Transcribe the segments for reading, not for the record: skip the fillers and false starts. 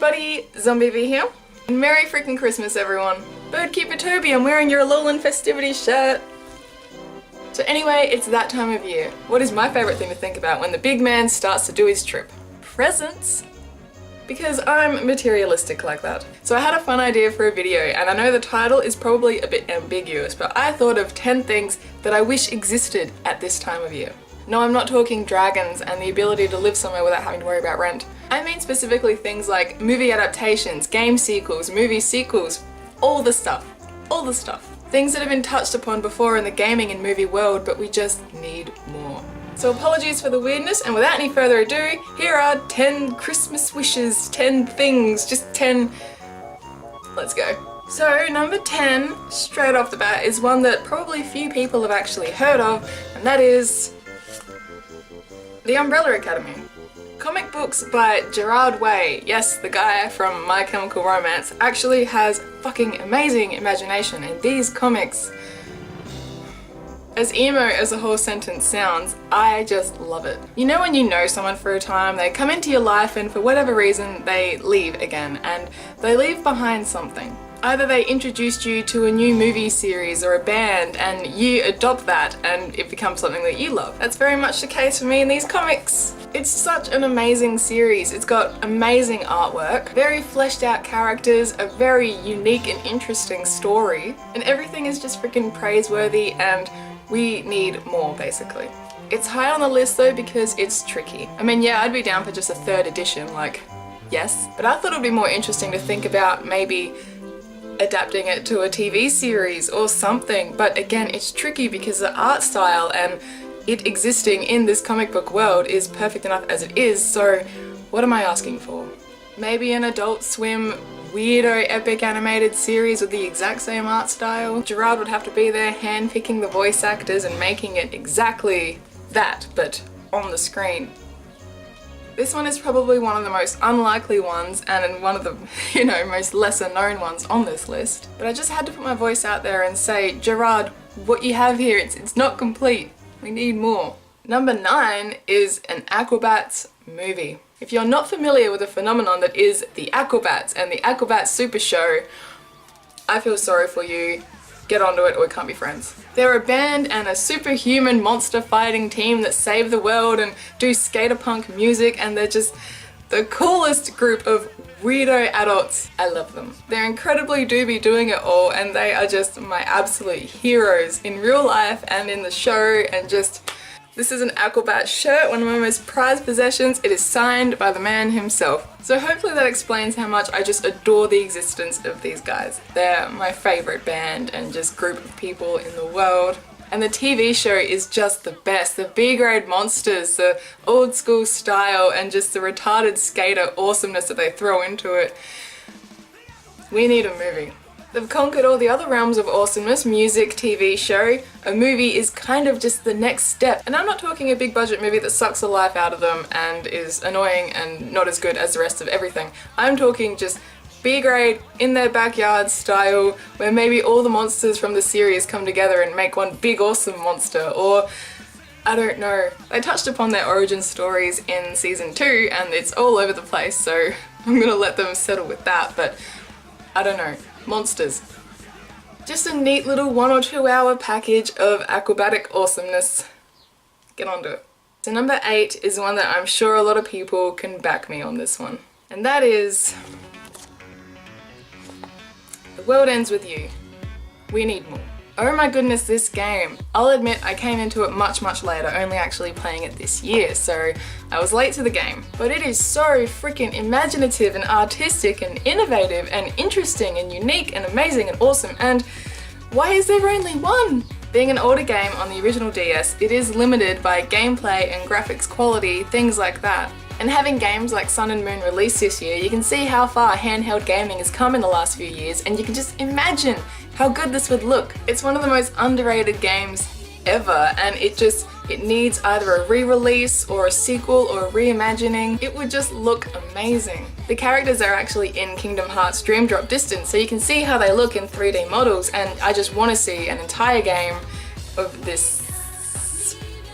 everybody, Zombie V here. And Merry freaking Christmas, everyone. Birdkeeper Toby, I'm wearing your Alolan festivities shirt. So anyway, it's that time of year. What is my favourite thing to think about when the big man starts to do his trip? Presents. Because I'm materialistic like that. So I had a fun idea for a video, and I know the title is probably a bit ambiguous, but I thought of 10 things that I wish existed at this time of year. No, I'm not talking dragons and the ability to live somewhere without having to worry about rent. I mean specifically things like movie adaptations, game sequels, movie sequels, all the stuff. All the stuff. Things that have been touched upon before in the gaming and movie world, but we just need more. So apologies for the weirdness, and without any further ado, here are 10 Christmas wishes, 10 things, just 10... Let's go. So number 10, straight off the bat, is one that probably few people have actually heard of, and that is The Umbrella Academy. Comic books by Gerard Way, yes, the guy from My Chemical Romance, actually has fucking amazing imagination, and these comics, as emo as a whole sentence sounds, I just love it. You know when you know someone for a time, they come into your life and for whatever reason they leave again, and they leave behind something. Either they introduced you to a new movie series or a band and you adopt that and it becomes something that you love. That's very much the case for me in these comics. It's such an amazing series. It's got amazing artwork, very fleshed out characters, a very unique and interesting story, and everything is just freaking praiseworthy, and we need more, basically. It's high on the list though because it's tricky. I mean, yeah, I'd be down for just a 3rd edition, like, yes, but I thought it would be more interesting to think about maybe adapting it to a TV series or something, but again, it's tricky because the art style and it existing in this comic book world is perfect enough as it is, so what am I asking for? Maybe an Adult Swim weirdo epic animated series with the exact same art style? Gerard would have to be there hand-picking the voice actors and making it exactly that, but on the screen. This one is probably one of the most unlikely ones and one of the, most lesser known ones on this list. But I just had to put my voice out there and say, Gerard, what you have here, it's not complete. We need more. Number 9 is an Aquabats movie. If you're not familiar with the phenomenon that is the Aquabats and the Aquabats Super Show, I feel sorry for you. Get onto it or we can't be friends. They're a band and a superhuman monster fighting team that save the world and do skater punk music, and they're just the coolest group of weirdo adults. I love them. They're incredibly doobie doing it all, and they are just my absolute heroes in real life and in the show, and just... This is an Aquabat shirt, one of my most prized possessions. It is signed by the man himself. So hopefully that explains how much I just adore the existence of these guys. They're my favourite band and just group of people in the world. And the TV show is just the best. The B-grade monsters, the old school style, and just the retarded skater awesomeness that they throw into it. We need a movie. They've conquered all the other realms of awesomeness, music, TV show. A movie is kind of just the next step. And I'm not talking a big budget movie that sucks the life out of them and is annoying and not as good as the rest of everything. I'm talking just B-grade, in their backyard style, where maybe all the monsters from the series come together and make one big awesome monster, or I don't know. They touched upon their origin stories in season 2 and it's all over the place, so I'm gonna let them settle with that, but I don't know. Monsters. Just a neat little 1 or 2 hour package of acrobatic awesomeness. Get onto it. So number 8 is one that I'm sure a lot of people can back me on this one. And that is The World Ends With You. We need more. Oh my goodness, this game. I'll admit I came into it much later, only actually playing it this year, so I was late to the game. But it is so freaking imaginative and artistic and innovative and interesting and unique and amazing and awesome, and why is there only one? Being an older game on the original DS, it is limited by gameplay and graphics quality, things like that. And having games like Sun and Moon released this year, you can see how far handheld gaming has come in the last few years, and you can just imagine how good this would look. It's one of the most underrated games ever, and it needs either a re-release or a sequel or a reimagining. It would just look amazing. The characters are actually in Kingdom Hearts Dream Drop Distance, so you can see how they look in 3D models, and I just want to see an entire game of this.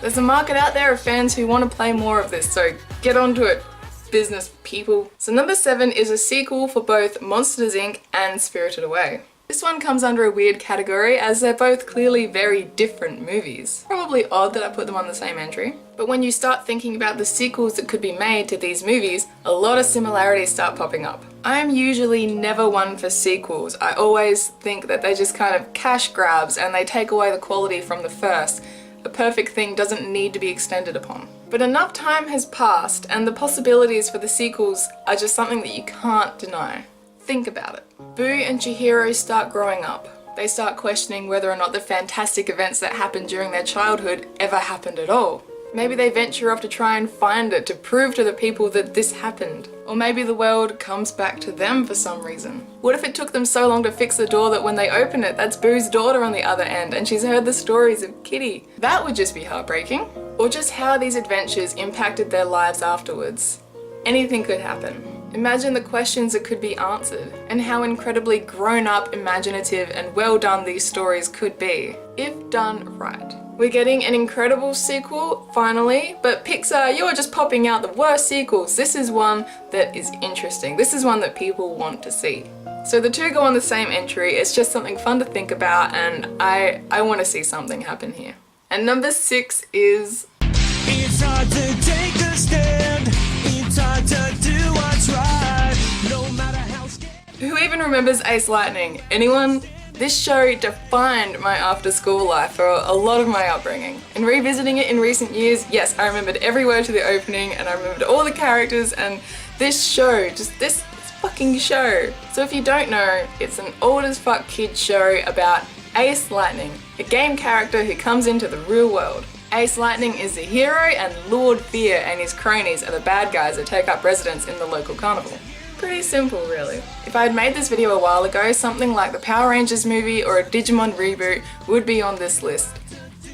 There's a market out there of fans who want to play more of this, so get onto it. business people. So number 7 is a sequel for both Monsters Inc. and Spirited Away. This one comes under a weird category as they're both clearly very different movies. Probably odd that I put them on the same entry. But when you start thinking about the sequels that could be made to these movies, a lot of similarities start popping up. I am usually never one for sequels. I always think that they're just kind of cash grabs and they take away the quality from the first. A perfect thing doesn't need to be extended upon. But enough time has passed and the possibilities for the sequels are just something that you can't deny. Think about it. Boo and Chihiro start growing up. They start questioning whether or not the fantastic events that happened during their childhood ever happened at all. Maybe they venture off to try and find it to prove to the people that this happened. Or maybe the world comes back to them for some reason. What if it took them so long to fix the door that when they open it, that's Boo's daughter on the other end and she's heard the stories of Kitty? That would just be heartbreaking. Or just how these adventures impacted their lives afterwards. Anything could happen. Imagine the questions that could be answered, and how incredibly grown-up, imaginative, and well done these stories could be, if done right. We're getting an incredible sequel, finally, but Pixar, you are just popping out the worst sequels. This is one that is interesting. This is one that people want to see. So the two go on the same entry. It's just something fun to think about, and I want to see something happen here. And number 6 is... It's hard to take a stand. It's hard to do what's right, no matter how scared. Who even remembers Ace Lightning? Anyone? This show defined my after-school life for a lot of my upbringing. And revisiting it in recent years, yes, I remembered every word to the opening and I remembered all the characters, and this show, just this fucking show. So if you don't know, it's an old as fuck kid show about Ace Lightning, a game character who comes into the real world. Ace Lightning is the hero and Lord Fear and his cronies are the bad guys that take up residence in the local carnival. Pretty simple, really. If I had made this video a while ago, something like the Power Rangers movie or a Digimon reboot would be on this list.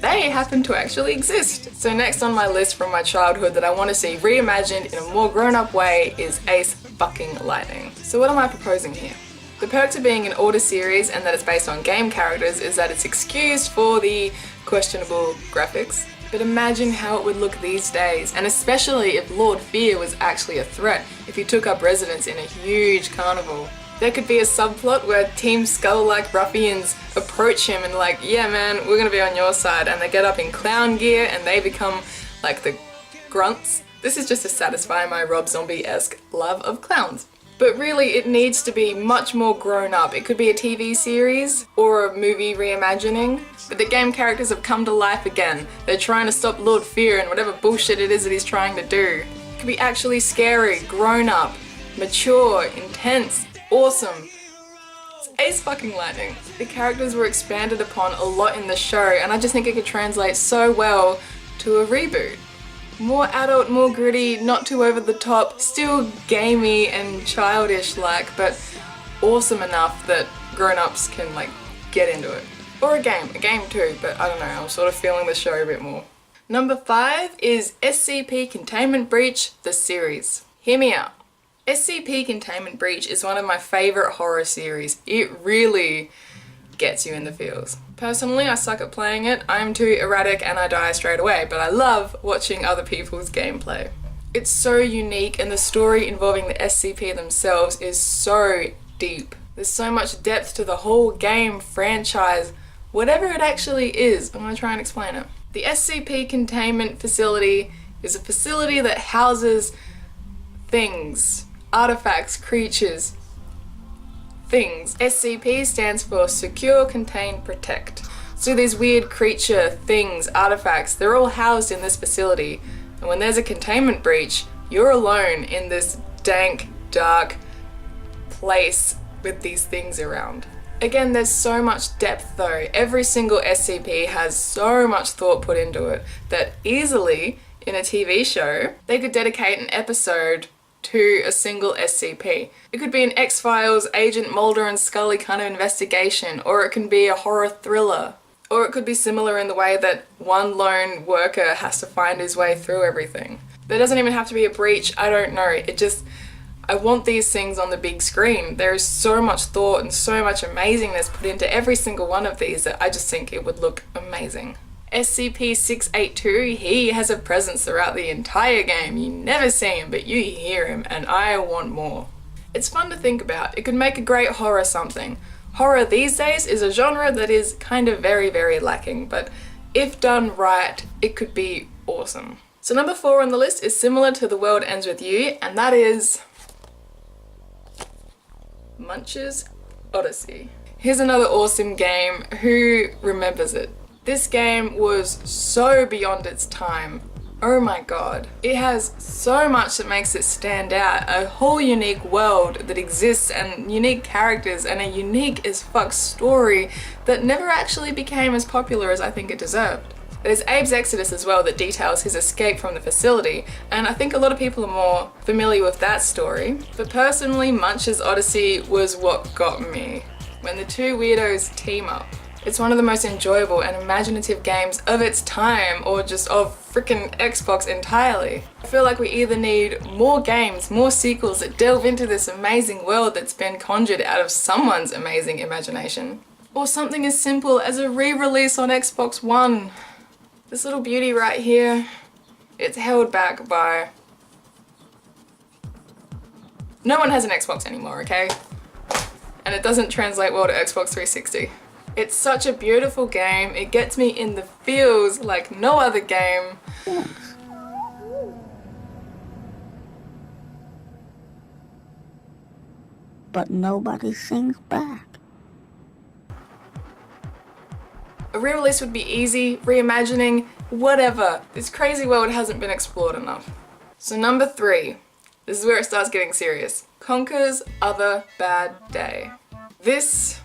They happen to actually exist. So next on my list from my childhood that I want to see reimagined in a more grown-up way is Ace fucking Lightning. So what am I proposing here? The perks of being an older series and that it's based on game characters is that it's excused for the questionable graphics. But imagine how it would look these days, and especially if Lord Fear was actually a threat, if he took up residence in a huge carnival. There could be a subplot where Team Skull-like ruffians approach him and like, yeah man, we're gonna be on your side, and they get up in clown gear and they become like the grunts. This is just to satisfy my Rob Zombie-esque love of clowns. But really, it needs to be much more grown up. It could be a TV series or a movie reimagining, but the game characters have come to life again. They're trying to stop Lord Fear and whatever bullshit it is that he's trying to do. It could be actually scary, grown up, mature, intense, awesome. It's Ace fucking Lightning. The characters were expanded upon a lot in the show, and I just think it could translate so well to a reboot. More adult, more gritty, not too over the top, still gamey and childish like, but awesome enough that grown-ups can like get into it. Or a game too, but I don't know, I'm sort of feeling the show a bit more. Number 5 is SCP Containment Breach, the series. Hear me out. SCP Containment Breach is one of my favourite horror series. It really gets you in the feels. Personally, I suck at playing it. I'm too erratic and I die straight away, but I love watching other people's gameplay. It's so unique and the story involving the SCP themselves is so deep. There's so much depth to the whole game, franchise, whatever it actually is. I'm gonna try and explain it. The SCP Containment Facility is a facility that houses things, artifacts, creatures, things. SCP stands for Secure, Contain, Protect. So these weird creature, things, artifacts, they're all housed in this facility. And when there's a containment breach, you're alone in this dank, dark place with these things around. Again, there's so much depth though. Every single SCP has so much thought put into it that easily, in a TV show, they could dedicate an episode to a single SCP. It could be an X-Files, Agent Mulder and Scully kind of investigation, or it can be a horror thriller. Or it could be similar in the way that one lone worker has to find his way through everything. There doesn't even have to be a breach, I don't know. I want these things on the big screen. There is so much thought and so much amazingness put into every single one of these that I just think it would look amazing. SCP-682, he has a presence throughout the entire game. You never see him, but you hear him, and I want more. It's fun to think about. It could make a great horror something. Horror these days is a genre that is kind of very, very lacking, but if done right, it could be awesome. So number 4 on the list is similar to The World Ends With You, and that is Munch's Odyssey. Here's another awesome game. Who remembers it? This game was so beyond its time. Oh my god. It has so much that makes it stand out. A whole unique world that exists and unique characters and a unique as fuck story that never actually became as popular as I think it deserved. There's Abe's Exodus as well that details his escape from the facility, and I think a lot of people are more familiar with that story. But personally, Munch's Odyssey was what got me. When the two weirdos team up. It's one of the most enjoyable and imaginative games of its time, or just of frickin' Xbox entirely. I feel like we either need more games, more sequels that delve into this amazing world that's been conjured out of someone's amazing imagination, or something as simple as a re-release on Xbox One. This little beauty right here, it's held back by... No one has an Xbox anymore, okay? And it doesn't translate well to Xbox 360. It's such a beautiful game. It gets me in the feels like no other game. But nobody sings back. A re-release would be easy, reimagining, whatever. This crazy world hasn't been explored enough. So number 3, this is where it starts getting serious. Conker's Other Bad Day. This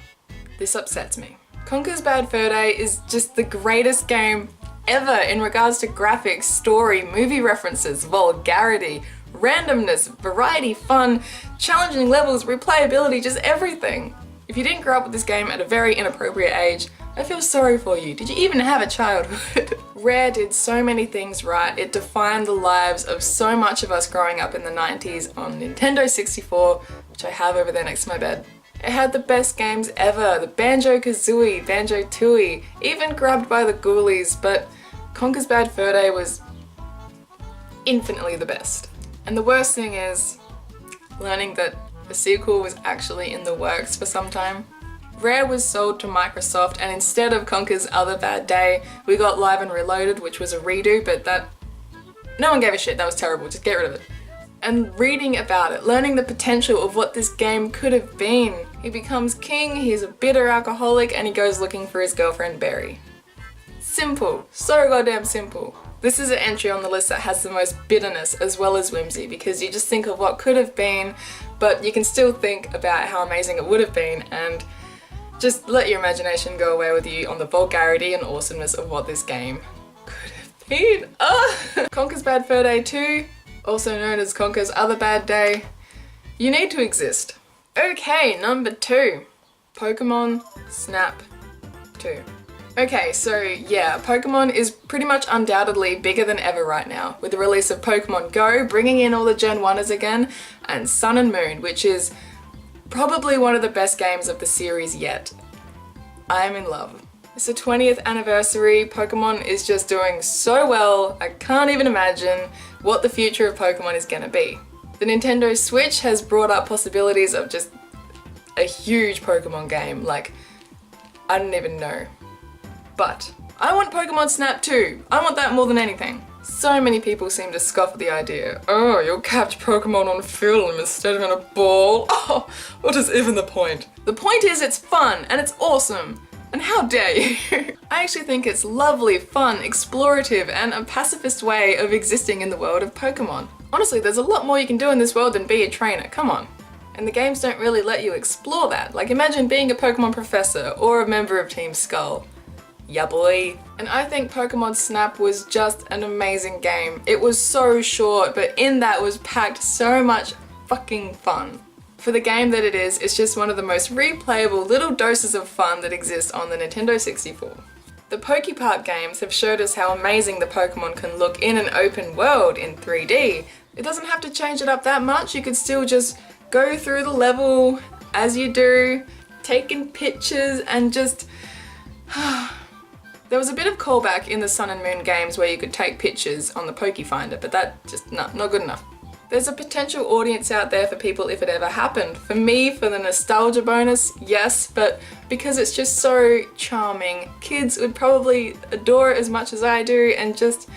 upsets me. Conker's Bad Fur Day is just the greatest game ever in regards to graphics, story, movie references, vulgarity, randomness, variety, fun, challenging levels, replayability, just everything. If you didn't grow up with this game at a very inappropriate age, I feel sorry for you. Did you even have a childhood? Rare did so many things right. It defined the lives of so much of us growing up in the 90s on Nintendo 64, which I have over there next to my bed. It had the best games ever, the Banjo-Kazooie, Banjo-Tooie, even grabbed by the Ghoulies, but Conker's Bad Fur Day was infinitely the best. And the worst thing is learning that the sequel was actually in the works for some time. Rare was sold to Microsoft, and instead of Conker's Other Bad Day, we got Live and Reloaded, which was a redo, but that... no one gave a shit, that was terrible, just get rid of it. And reading about it, learning the potential of what this game could have been. He becomes king, he's a bitter alcoholic, and he goes looking for his girlfriend Berry. Simple. So goddamn simple. This is an entry on the list that has the most bitterness as well as whimsy, because you just think of what could have been, but you can still think about how amazing it would have been, and just let your imagination go away with you on the vulgarity and awesomeness of what this game could have been. Conker's Bad Fur Day 2, also known as Conker's Other Bad Day. You need to exist. Okay, number 2. Pokemon Snap 2. Okay, so yeah, Pokemon is pretty much undoubtedly bigger than ever right now, with the release of Pokemon Go, bringing in all the Gen 1ers again, and Sun and Moon, which is probably one of the best games of the series yet. I am in love. It's the 20th anniversary, Pokemon is just doing so well, I can't even imagine what the future of Pokemon is gonna be. The Nintendo Switch has brought up possibilities of just a huge Pokemon game, like, I don't even know. But I want Pokemon Snap 2. I want that more than anything. So many people seem to scoff at the idea. Oh, you'll capture Pokemon on film instead of in a ball. Oh, what is even the point? The point is it's fun and it's awesome. And how dare you? I actually think it's lovely, fun, explorative, and a pacifist way of existing in the world of Pokemon. Honestly, there's a lot more you can do in this world than be a trainer, come on. And the games don't really let you explore that. Like imagine being a Pokemon professor or a member of Team Skull. Yeah boy. And I think Pokemon Snap was just an amazing game. It was so short, but in that was packed so much fucking fun. For the game that it is, it's just one of the most replayable little doses of fun that exist on the Nintendo 64. The PokePark games have showed us how amazing the Pokemon can look in an open world in 3D. It doesn't have to change it up that much, you could still just go through the level as you do, taking pictures and just... There was a bit of callback in the Sun and Moon games where you could take pictures on the Poke Finder, but that just, not good enough. There's a potential audience out there for people if it ever happened. For me, for the nostalgia bonus, yes, but because it's just so charming, kids would probably adore it as much as I do, and just,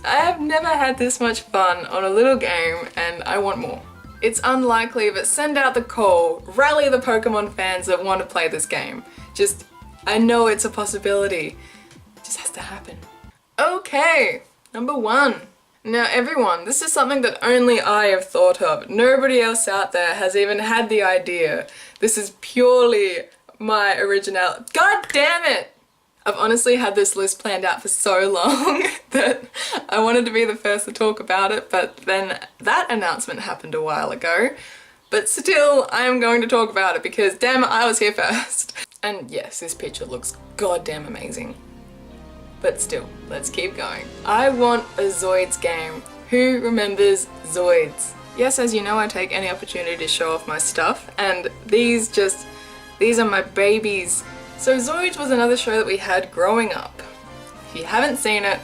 I have never had this much fun on a little game, and I want more. It's unlikely, but send out the call, rally the Pokemon fans that want to play this game. Just, I know it's a possibility. It just has to happen. Okay, number 1. Now everyone, this is something that only I have thought of. Nobody else out there has even had the idea. This is purely my original. God damn it! I've honestly had this list planned out for so long that I wanted to be the first to talk about it, but then that announcement happened a while ago. But still, I am going to talk about it because damn it, I was here first. And yes, this picture looks goddamn amazing. But still, let's keep going. I want a Zoids game. Who remembers Zoids? Yes, as you know, I take any opportunity to show off my stuff, and these are my babies. So Zoids was another show that we had growing up. If you haven't seen it,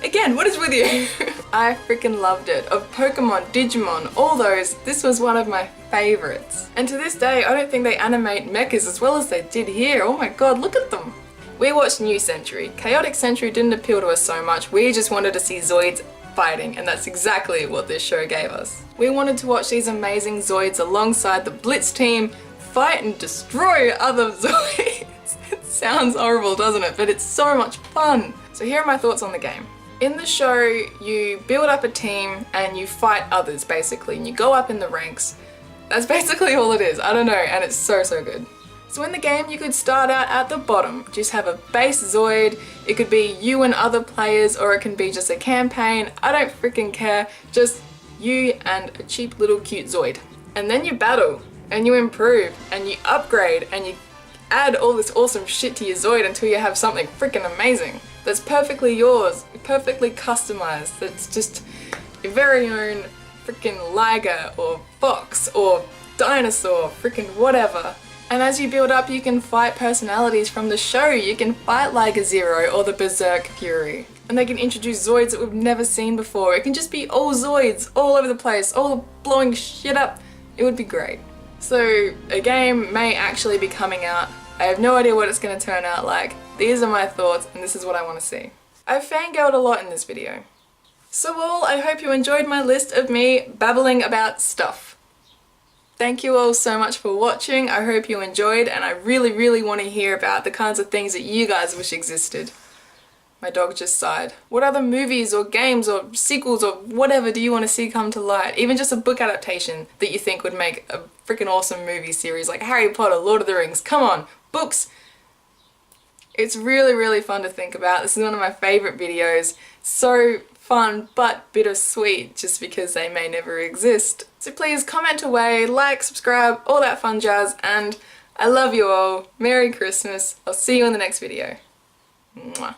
again, what is with you? I freaking loved it. Of Pokemon, Digimon, all those, this was one of my favorites. And to this day, I don't think they animate mechas as well as they did here. Oh my god, look at them. We watched New Century. Chaotic Century didn't appeal to us so much, we just wanted to see Zoids fighting, and that's exactly what this show gave us. We wanted to watch these amazing Zoids alongside the Blitz team fight and destroy other Zoids. It sounds horrible, doesn't it? But it's so much fun. So here are my thoughts on the game. In the show, you build up a team and you fight others, basically, and you go up in the ranks. That's basically all it is. I don't know, and it's so good. So in the game, you could start out at the bottom, just have a base Zoid. It could be you and other players, or it can be just a campaign. I don't freaking care, just you and a cheap little cute Zoid. And then you battle, and you improve, and you upgrade, and you add all this awesome shit to your Zoid until you have something freaking amazing. That's perfectly yours, perfectly customized, that's just your very own freaking Liger, or Fox, or Dinosaur, freaking whatever. And as you build up, you can fight personalities from the show. You can fight Liger Zero or the Berserk Fury. And they can introduce Zoids that we've never seen before. It can just be all Zoids all over the place, all blowing shit up. It would be great. So a game may actually be coming out. I have no idea what it's going to turn out like. These are my thoughts, and this is what I want to see. I've fangirled a lot in this video. So all, I hope you enjoyed my list of me babbling about stuff. Thank you all so much for watching. I hope you enjoyed, and I really want to hear about the kinds of things that you guys wish existed. My dog just sighed. What other movies or games or sequels or whatever do you want to see come to light? Even just a book adaptation that you think would make a freaking awesome movie series like Harry Potter, Lord of the Rings. Come on, books. It's really fun to think about. This is one of my favorite videos. So fun but bittersweet just because they may never exist. So please comment away, like, subscribe, all that fun jazz, and I love you all. Merry Christmas. I'll see you in the next video. Mwah.